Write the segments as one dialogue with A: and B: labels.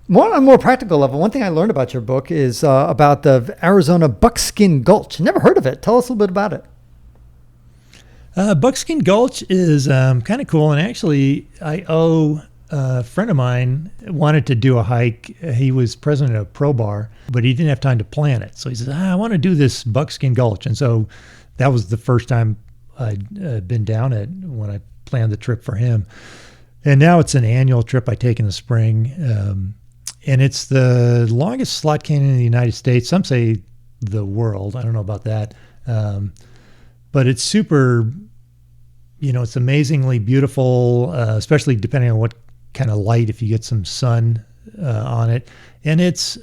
A: More on a more practical level, one thing I learned about your book is about the Arizona Buckskin Gulch. Never heard of it. Tell us a little bit about it.
B: Buckskin Gulch is kind of cool, and actually, I owe a friend of mine wanted to do a hike. He was president of Pro Bar, but he didn't have time to plan it. So he says, I want to do this Buckskin Gulch. And so that was the first time I'd been down it when I planned the trip for him. And now it's an annual trip I take in the spring. And it's the longest slot canyon in the United States. Some say the world. I don't know about that. But it's super, it's amazingly beautiful, especially depending on what kind of light, if you get some sun on it. And it's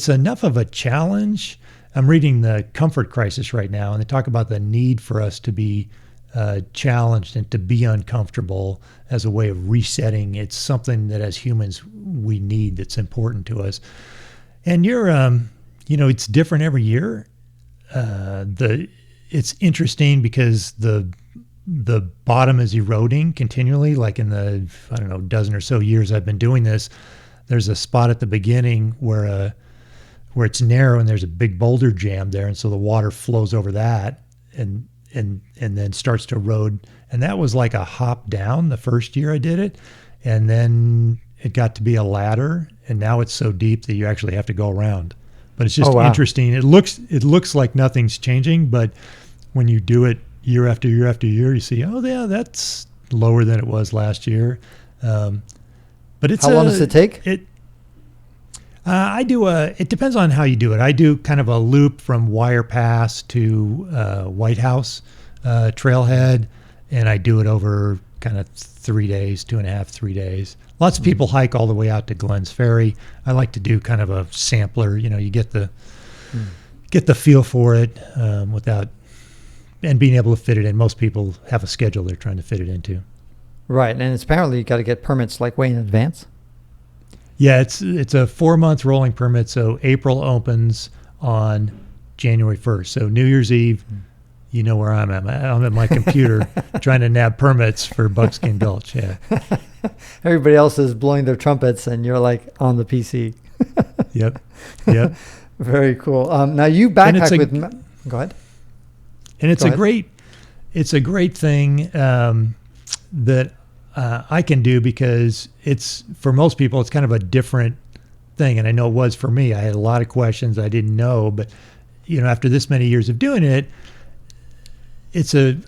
B: enough of a challenge. I'm reading The Comfort Crisis right now, and they talk about the need for us to be challenged and to be uncomfortable as a way of resetting. It's something that as humans we need, that's important to us. And it's different every year. It's interesting because the bottom is eroding continually. Like in the, dozen or so years I've been doing this, there's a spot at the beginning where it's narrow and there's a big boulder jam there. And so the water flows over that and then starts to erode. And that was like a hop down the first year I did it. And then it got to be a ladder, and now it's so deep that you actually have to go around. But it's just interesting. It looks like nothing's changing, but when you do it year after year after year, you see, oh yeah, that's lower than it was last year. But it's
A: how long does it take?
B: It depends on how you do it. I do kind of a loop from Wire Pass to White House trailhead, and I do it over kind of 3 days, 2.5, 3 days. Lots of people hike all the way out to Glenn's Ferry. I like to do kind of a sampler. You get the feel for it and being able to fit it in. Most people have a schedule they're trying to fit it into.
A: Right, and it's apparently you got to get permits like way in advance.
B: Yeah, it's a 4-month rolling permit. So April opens on January 1st. So New Year's Eve, you know where I'm at. I'm at my computer trying to nab permits for Buckskin Gulch. Yeah.
A: Everybody else is blowing their trumpets, and you're like on the PC.
B: Yep.
A: Very cool. Now you backpack with. Go ahead.
B: And it's a great thing that I can do, because it's, for most people, it's kind of a different thing. And I know it was for me. I had a lot of questions I didn't know, but after this many years of doing it,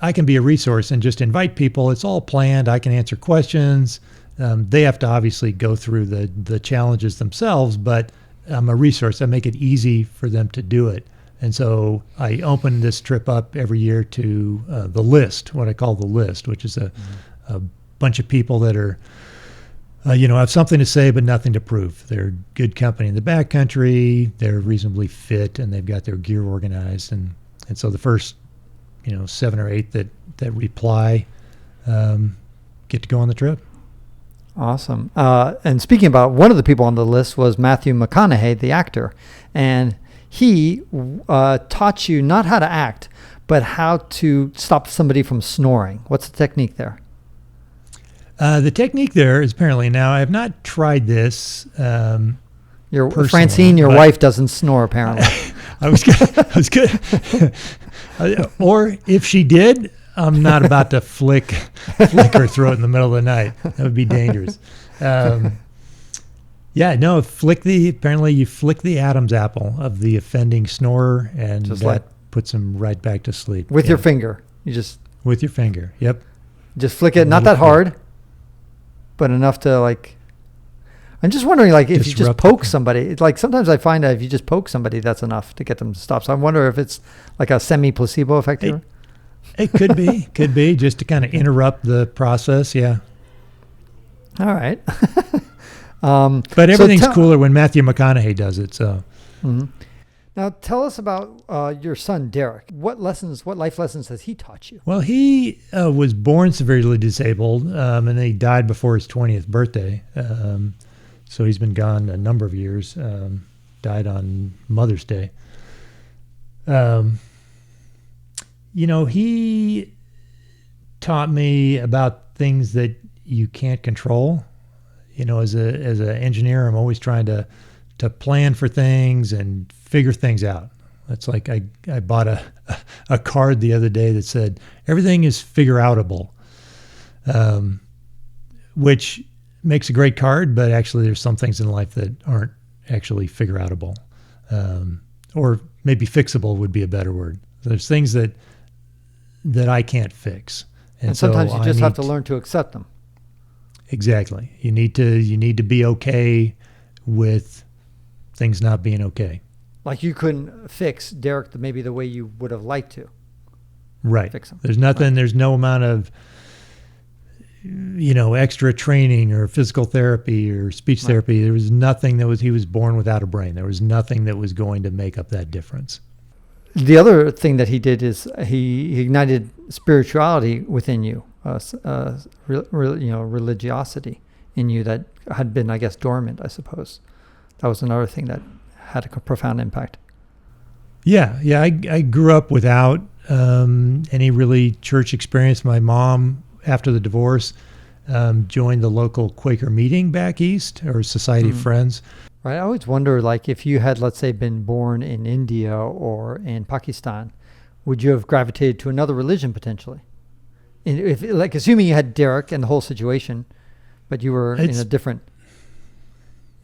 B: I can be a resource and just invite people. It's all planned. I can answer questions. They have to obviously go through the challenges themselves, but I'm a resource. I make it easy for them to do it. And so I open this trip up every year to the list, what I call the list, which is a bunch of people that are, have something to say but nothing to prove. They're good company in the backcountry. They're reasonably fit, and they've got their gear organized. And so the first, 7 or 8 that reply get to go on the trip.
A: Awesome. And speaking about, one of the people on the list was Matthew McConaughey, the actor. And he taught you not how to act, but how to stop somebody from snoring. What's the technique there?
B: The technique there is apparently, now I have not tried this.
A: Francine, your wife doesn't snore apparently.
B: I was good. Or if she did, I'm not about to flick her throat in the middle of the night. That would be dangerous. Apparently you flick the Adam's apple of the offending snorer, and that puts him right back to sleep.
A: With your finger.
B: With your finger, yep.
A: Just flick it, not that hard, but enough to I'm just wondering, if you just poke somebody, sometimes I find that if you just poke somebody, that's enough to get them to stop. So I wonder if it's like a semi-placebo effect here.
B: It could be just to kind of interrupt the process. Yeah.
A: All right.
B: But everything's cooler when Matthew McConaughey does it. So.
A: Mm-hmm. Now tell us about your son, Derek. What life lessons has he taught you?
B: Well, he was born severely disabled, and then he died before his 20th birthday. So he's been gone a number of years, died on Mother's Day. He taught me about things that you can't control. as an engineer, I'm always trying to plan for things and figure things out. It's like I bought a card the other day that said everything is figure outable, which makes a great card, but actually there's some things in life that aren't actually figure outable, or maybe fixable would be a better word. There's things that I can't fix,
A: and sometimes you just have to learn to accept them.
B: Exactly. You need to be okay with things not being okay.
A: Like you couldn't fix Derek maybe the way you would have liked to.
B: Right.
A: Fix him.
B: There's nothing. Right. There's no amount of extra training or physical therapy or speech therapy. There was nothing he was born without a brain. There was nothing that was going to make up that difference.
A: The other thing that he did is he ignited spirituality within you, religiosity in you that had been, I guess, dormant, I suppose. That was another thing that had a profound impact.
B: Yeah. I grew up without any really church experience. My mom, after the divorce, joined the local Quaker meeting back east, or Society of Friends.
A: Right. I always wonder, like, if you had, let's say, been born in India or in Pakistan, would you have gravitated to another religion potentially? If, like, assuming you had Derek and the whole situation, but you were in a different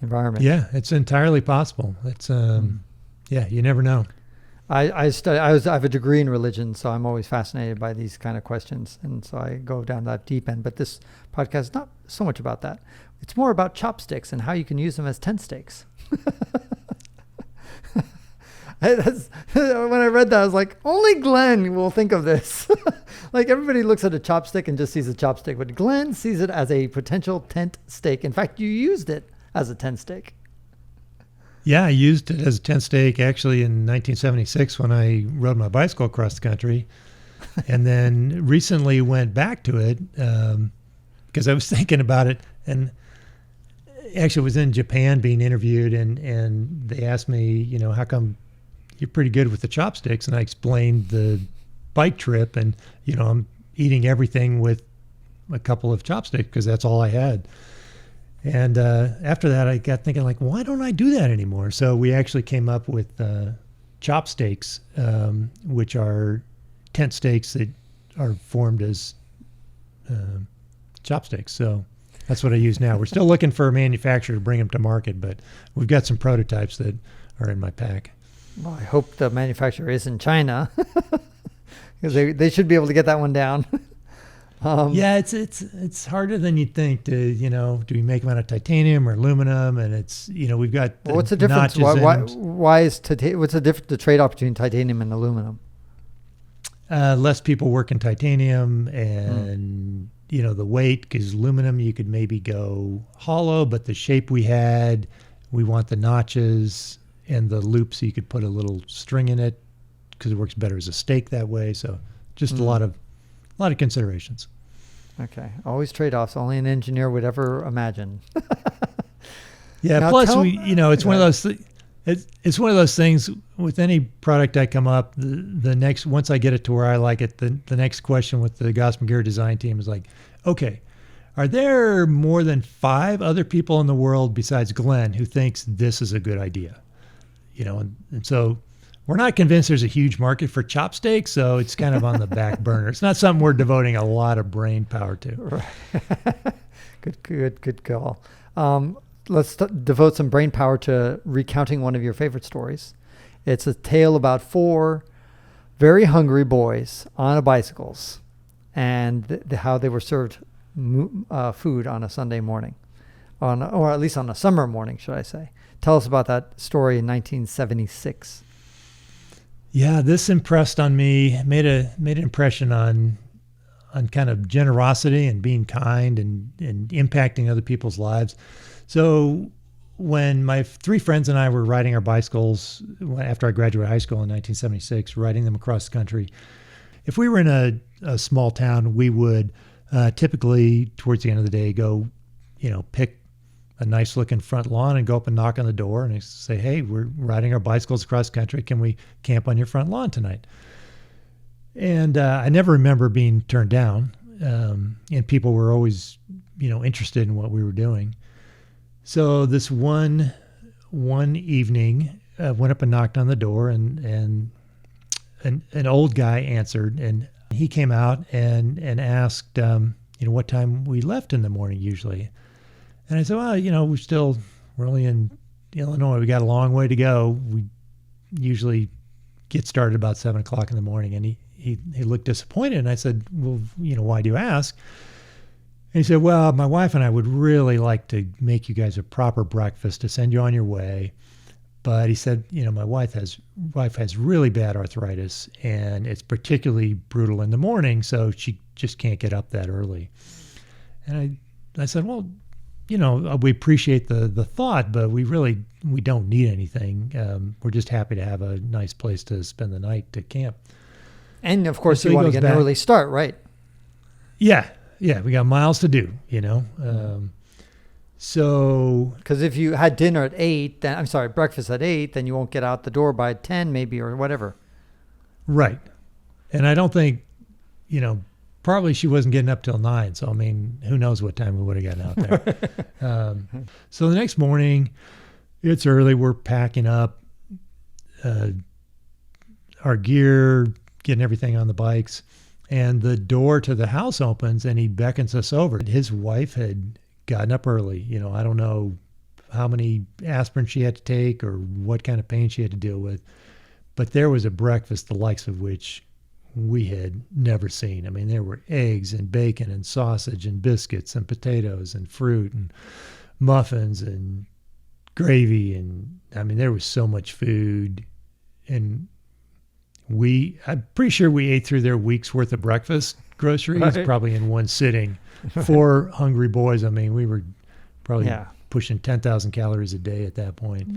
A: environment.
B: Yeah, it's entirely possible. It's you never know.
A: I have a degree in religion, so I'm always fascinated by these kind of questions, and so I go down that deep end. But this podcast is not so much about that. It's more about chopsticks and how you can use them as tent stakes. When I read that, I was like, only Glenn will think of this. Like, everybody looks at a chopstick and just sees a chopstick, but Glenn sees it as a potential tent stake. In fact, you used it as a tent stake.
B: Yeah, I used it as a tent stake actually in 1976 when I rode my bicycle across the country, and then recently went back to it because I was thinking about it, and actually was in Japan being interviewed, and they asked me, how come you're pretty good with the chopsticks? And I explained the bike trip, and I'm eating everything with a couple of chopsticks because that's all I had. And after that, I got thinking, like, why don't I do that anymore? So we actually came up with Chopstakes, which are tent stakes that are formed as chopsticks. So that's what I use now. We're still looking for a manufacturer to bring them to market, but we've got some prototypes that are in my pack.
A: Well, I hope the manufacturer is in China, because they should be able to get that one down.
B: Yeah, it's harder than you'd think to, do we make them out of titanium or aluminum? And it's, we've got
A: what's the difference? Why is what's the trade-off between titanium and aluminum?
B: Less people work in titanium, and the weight, because aluminum you could maybe go hollow, but the shape we want the notches and the loops, so you could put a little string in it because it works better as a stake that way. So just a lot of considerations.
A: Okay. Always trade-offs. Only an engineer would ever imagine.
B: Yeah. Now plus, it's one of those. It's one of those things with any product I come up. The next, once I get it to where I like it, the next question with the Gossamer Gear design team is like, okay, are there more than 5 other people in the world besides Glenn who thinks this is a good idea? And so we're not convinced there's a huge market for chopsticks, so it's kind of on the back burner. It's not something we're devoting a lot of brain power to.
A: Right. Good call. Let's devote some brain power to recounting one of your favorite stories. It's a tale about 4 very hungry boys on bicycles, and how they were served food on a Sunday morning, or at least on a summer morning, should I say. Tell us about that story in 1976.
B: Yeah, this impressed on me, made an impression on kind of generosity and being kind and impacting other people's lives. So when my 3 friends and I were riding our bicycles after I graduated high school in 1976, riding them across the country, if we were in a small town, we would typically towards the end of the day go, pick a nice looking front lawn and go up and knock on the door and say, hey, we're riding our bicycles across country. Can we camp on your front lawn tonight? And I never remember being turned down. And people were always, interested in what we were doing. So this one evening, went up and knocked on the door, and an old guy answered, and he came out and asked, what time we left in the morning usually. And I said, well, we're only in Illinois. We got a long way to go. We usually get started about 7 o'clock in the morning. And he looked disappointed. And I said, well, why do you ask? And he said, well, my wife and I would really like to make you guys a proper breakfast to send you on your way. But he said, my wife has really bad arthritis, and it's particularly brutal in the morning, so she just can't get up that early. And I said, well, we appreciate the thought, but we don't need anything. We're just happy to have a nice place to spend the night to camp.
A: And of course, you want to get an early start, right?
B: Yeah, we got miles to do, So,
A: because if you had dinner at 8, breakfast at 8, then you won't get out the door by 10 maybe, or whatever.
B: Right. And I don't think, probably she wasn't getting up till 9. So, who knows what time we would have gotten out there. So the next morning, it's early. We're packing up our gear, getting everything on the bikes. And the door to the house opens, and he beckons us over. His wife had gotten up early. I don't know how many aspirin she had to take or what kind of pain she had to deal with, but there was a breakfast the likes of which we had never seen. There were eggs and bacon and sausage and biscuits and potatoes and fruit and muffins and gravy. And there was so much food. And I'm pretty sure we ate through their week's worth of breakfast groceries, right, probably in one sitting. 4 hungry boys. We were probably pushing 10,000 calories a day at that point.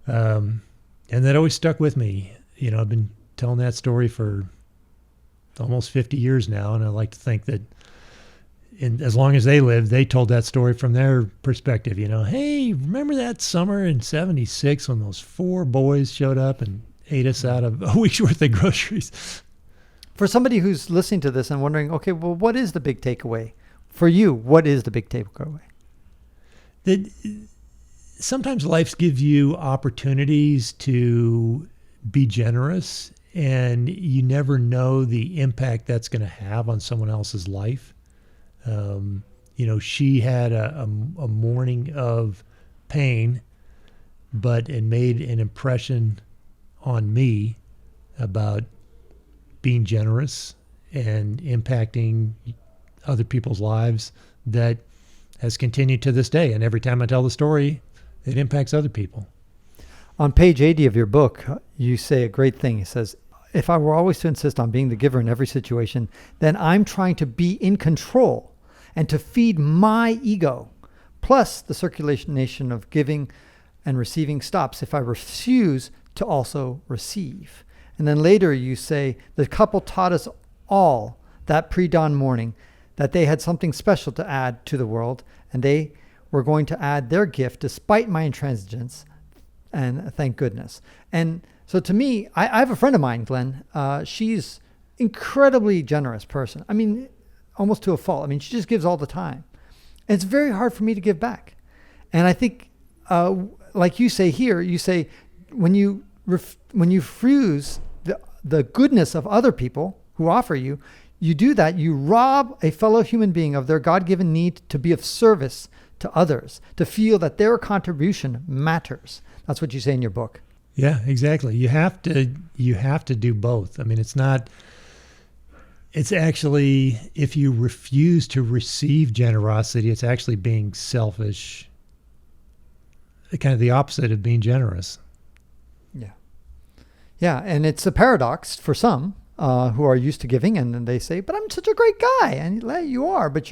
B: And that always stuck with me. I've been telling that story for almost 50 years now. And I like to think that as long as they lived, they told that story from their perspective. Hey, remember that summer in 76 when those 4 boys showed up and ate us out of a week's worth of groceries?
A: For somebody who's listening to this and wondering, okay, well, what is the big takeaway? For you, what is the big takeaway?
B: That sometimes life gives you opportunities to be generous, and you never know the impact that's going to have on someone else's life. She had a morning of pain, but it made an impression on me about being generous and impacting other people's lives that has continued to this day. And every time I tell the story, it impacts other people.
A: On page 80 of your book, you say a great thing. It says, if I were always to insist on being the giver in every situation, then I'm trying to be in control and to feed my ego. Plus, the circulation of giving and receiving stops if I refuse to also receive. And then later you say, the couple taught us all that pre-dawn morning that they had something special to add to the world, and they were going to add their gift despite my intransigence, and thank goodness. And so to me, I have a friend of mine, Glenn. She's incredibly generous person. Almost to a fault. She just gives all the time. And it's very hard for me to give back. And I think, like you say here, you say when you refuse the goodness of other people who offer you, you do that, you rob a fellow human being of their God-given need to be of service to others, to feel that their contribution matters. That's what you say in your book.
B: Yeah, exactly. You have to do both. It's actually, if you refuse to receive generosity, it's actually being selfish, kind of the opposite of being generous.
A: Yeah, and it's a paradox for some who are used to giving, and then they say, but I'm such a great guy. And you are, but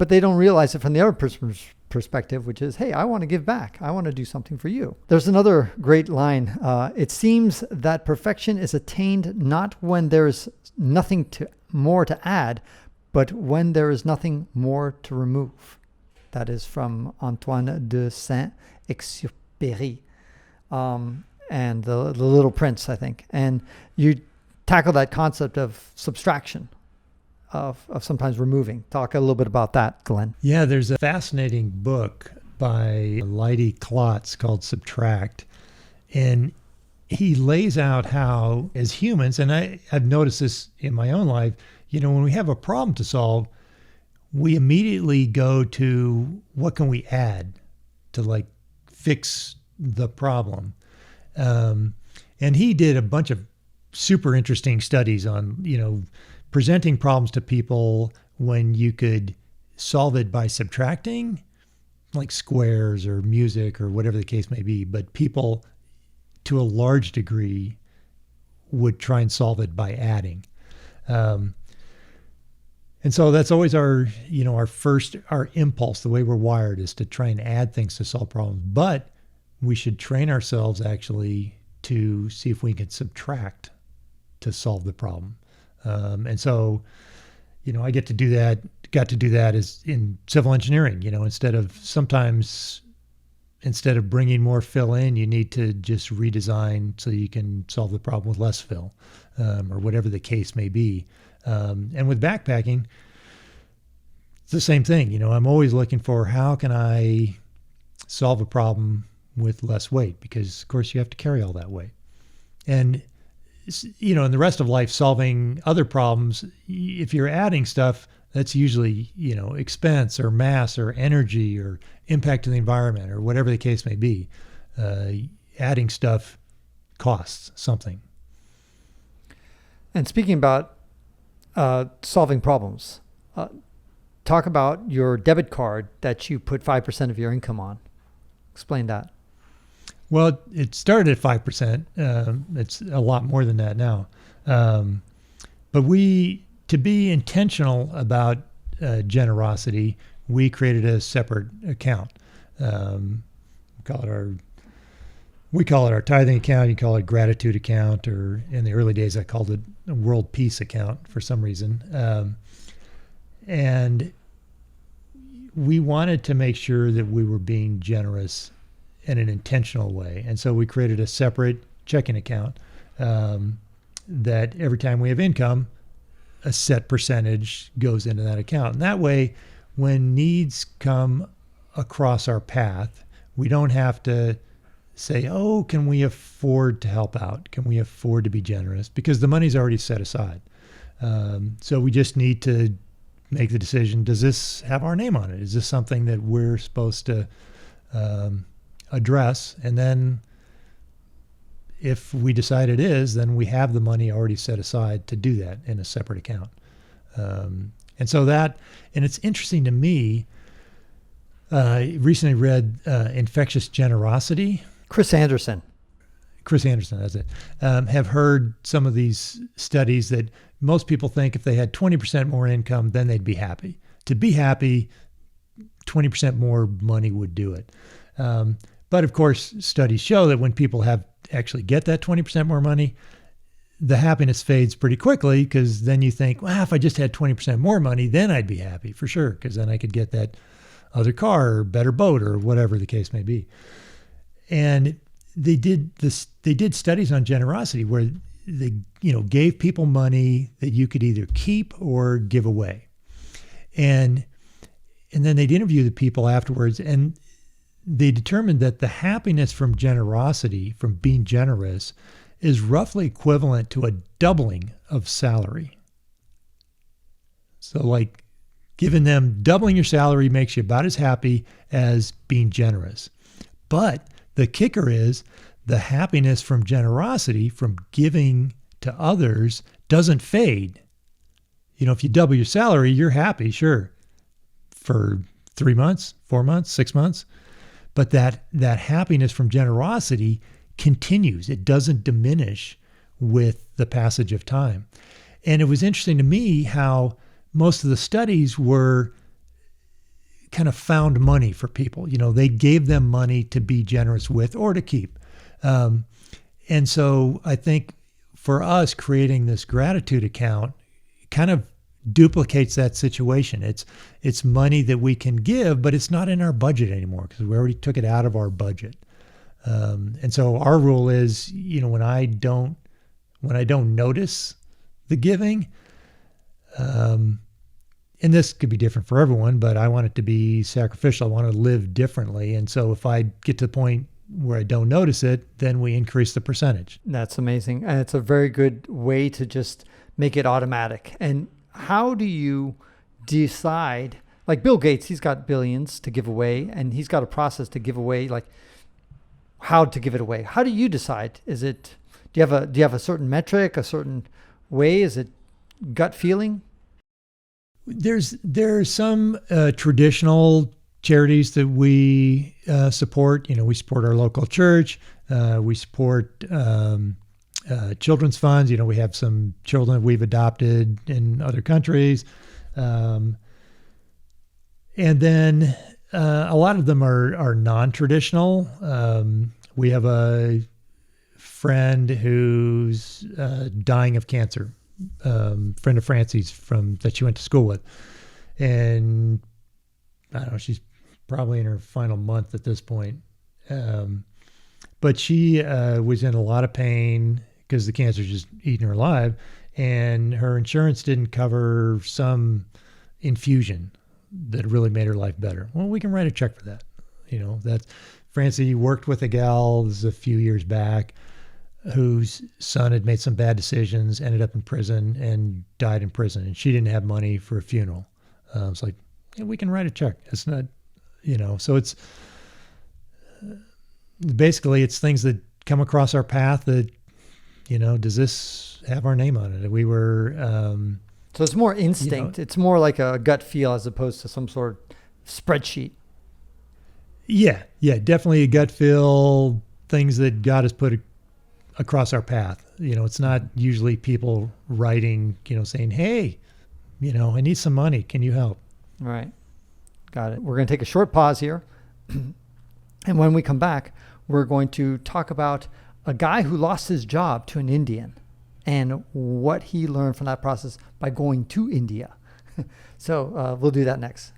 A: they don't realize it from the other person's perspective, which is, hey, I want to give back. I want to do something for you. There's another great line. It seems that perfection is attained not when there's nothing more to add, but when there is nothing more to remove. That is from Antoine de Saint-Exupéry. And the Little Prince, I think. And you tackle that concept of subtraction, of sometimes removing. Talk a little bit about that, Glenn.
B: Yeah, there's a fascinating book by Leidy Klotz called Subtract. And he lays out how, as humans, and I've noticed this in my own life, when we have a problem to solve, we immediately go to what can we add to like fix the problem. And he did a bunch of super interesting studies on, presenting problems to people when you could solve it by subtracting, like squares or music or whatever the case may be. But people, to a large degree, would try and solve it by adding. And so that's always our impulse, the way we're wired, is to try and add things to solve problems. But we should train ourselves actually to see if we can subtract to solve the problem. And so, I got to do that as in civil engineering, instead of bringing more fill in, you need to just redesign so you can solve the problem with less fill, or whatever the case may be. And with backpacking, it's the same thing. I'm always looking for how can I solve a problem with less weight, because of course you have to carry all that weight. And, in the rest of life, solving other problems, if you're adding stuff, that's usually, expense or mass or energy or impact to the environment or whatever the case may be. Adding stuff costs something.
A: And speaking about solving problems, talk about your debit card that you put 5% of your income on. Explain that.
B: Well, it started at 5%. It's a lot more than that now. But to be intentional about generosity, we created a separate account. We call it our tithing account. You call it gratitude account, or in the early days, I called it a world peace account for some reason. And we wanted to make sure that we were being generous in an intentional way. And so we created a separate checking account that every time we have income, a set percentage goes into that account. And that way, when needs come across our path, we don't have to say, oh, can we afford to help out? Can we afford to be generous? Because the money's already set aside. So we just need to make the decision, does this have our name on it? Is this something that we're supposed to address? And then if we decide it is, then we have the money already set aside to do that in a separate account. And it's interesting to me, recently read Infectious Generosity.
A: Chris Anderson,
B: that's it. Have heard some of these studies that most people think if they had 20% more income, then they'd be happy. To be happy, 20% more money would do it. But of course, studies show that when people actually get that 20% more money, the happiness fades pretty quickly, because then you think, well, if I just had 20% more money, then I'd be happy for sure, because then I could get that other car or better boat or whatever the case may be. And they did studies on generosity where they gave people money that you could either keep or give away. And then they'd interview the people afterwards, and they determined that the happiness from generosity, from being generous, is roughly equivalent to a doubling of salary. So like doubling your salary makes you about as happy as being generous. But the kicker is the happiness from generosity, from giving to others, doesn't fade. If you double your salary, you're happy, sure, for 3 months, 4 months, 6 months. But that happiness from generosity continues. It doesn't diminish with the passage of time. And it was interesting to me how most of the studies were kind of found money for people. They gave them money to be generous with or to keep. And so I think for us, creating this gratitude account kind of duplicates that situation. It's money that we can give, but it's not in our budget anymore because we already took it out of our budget. And so our rule is, when I don't notice the giving, and and this could be different for everyone, but I want it to be sacrificial. I want to live differently. And so if I get to the point where I don't notice it, then we increase the percentage.
A: That's amazing. And it's a very good way to just make it automatic. And how do you decide, like Bill Gates, he's got billions to give away, and he's got a process to give away, like how to give it away. How do you decide? Is it, do you have a certain metric, a certain way? Is it gut feeling?
B: There's some traditional charities that we support. You know, we support our local church. We support children's funds. You know, we have some children we've adopted in other countries. And then a lot of them are non-traditional. We have a friend who's dying of cancer, friend of Francie's that she went to school with. And I don't know, she's probably in her final month at this point. But she was in a lot of pain because the cancer's just eating her alive, and her insurance didn't cover some infusion that really made her life better. Well, we can write a check for that. You know, that's Francie worked with a gal a few years back whose son had made some bad decisions, ended up in prison, and died in prison, and she didn't have money for a funeral. It's like, yeah, we can write a check. It's not, you know, so it's basically it's things that come across our path that, you know, does this have our name on it? We were,
A: so it's more instinct. It's more like a gut feel as opposed to some sort of spreadsheet.
B: Yeah, definitely a gut feel, things that God has put across our path. You know, it's not usually people writing, you know, saying, hey, you know, I need some money. Can you help?
A: Right. Got it. We're going to take a short pause here. And when we come back, we're going to talk about a guy who lost his job to an Indian and what he learned from that process by going to India. So we'll do that next.